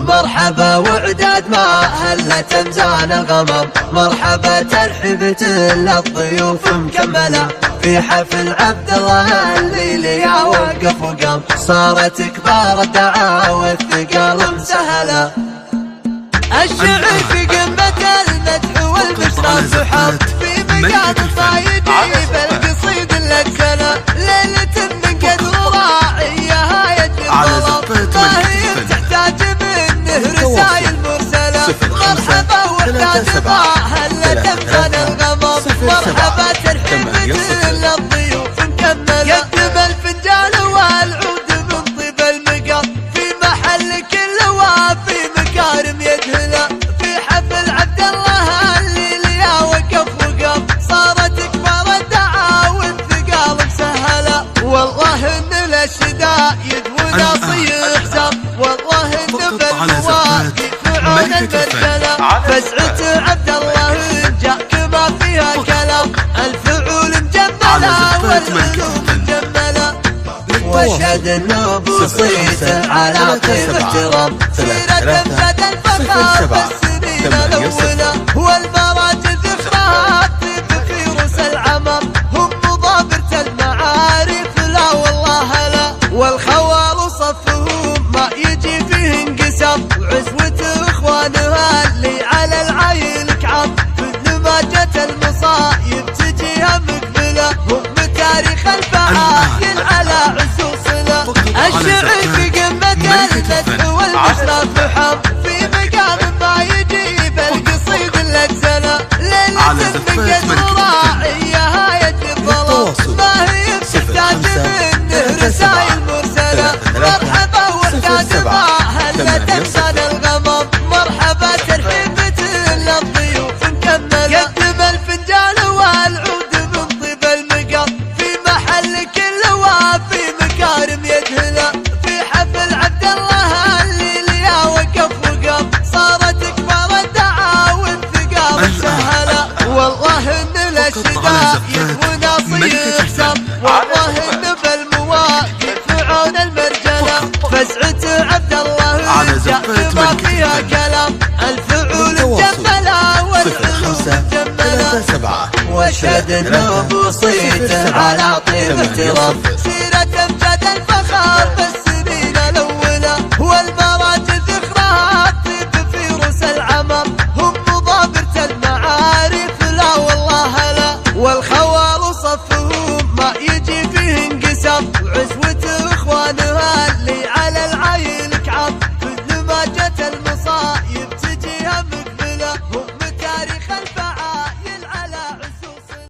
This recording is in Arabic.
مرحبا وعداد ما هلت امزان الغمام، مرحبا ترحيبة للضيوف مكملة في حفل عبد الله الليلي يا وقف وقام، صارت كبار الدعاوى والثقال مسهلة. الشعر في قمة المدح والبشرى سحاب، في مقام ما يجيب القصيد للسنة، ليلة من قدر راعيها يجري الظلام، ما هي تحتاج منه رسائل مرسلة. مرحبا وعداد ما هلت امزان الغمام، مرحبا ترحيبة للضيوف مكملة. قدم الفنجان والعود من طيب المقام، في محل كل وافي مكارم يدهله، في حفل عبد الله الليلي يا وقف وقام، صارت كبار الدعاوى والثقال مسهلة. والله ان الشدايد وناصي حسام، والله ان بالمواقف فرعون المرجلة، فزعة عبد الله جاك ما فيها كلام، الفعول مجملة والعلوم مجملة. واشهد انه بوصيته على طيب احترام، سيرة بدا الفخر بالسنين الاولى، والمراجل ذكرها طيب في روس العمام، هم مضابرة المعارف لا والله لا، والخوال صفهم ما يجي فيه انقسام، وعزوة اخوانها اللي على العين كعام، كل ما جت المصايب تجيها مقبلة، هم تاريخ الفعايل على عزو صلة. الشعر في قمة المدح والبشرى فحام، في مقام ما يجيب القصيد للسنة، ليلة من قدر راعيها يجري الظلام، ما هي تحتاج منه رسائل مرسلة. مرحبا وعداد ما هلت امزان الغمام، مرحبا ترحيبة للضيوف مكملة. قدم الفنجان والعود من طيب المقام، في محل كل وافي مكارم يدهله، في حفل عبد الله الليلي يا وقف وقام، صارت كبار الدعاوى والثقال مسهلة. والله ان الشدايد وناصي حسام، والله ان بالمواقف فرعون المرجلة، فزعة عبد الله جاك ما فيها كلام، الفعول مجملة والعلوم مجملة. واشهد انه بوصيته على طيب احترام،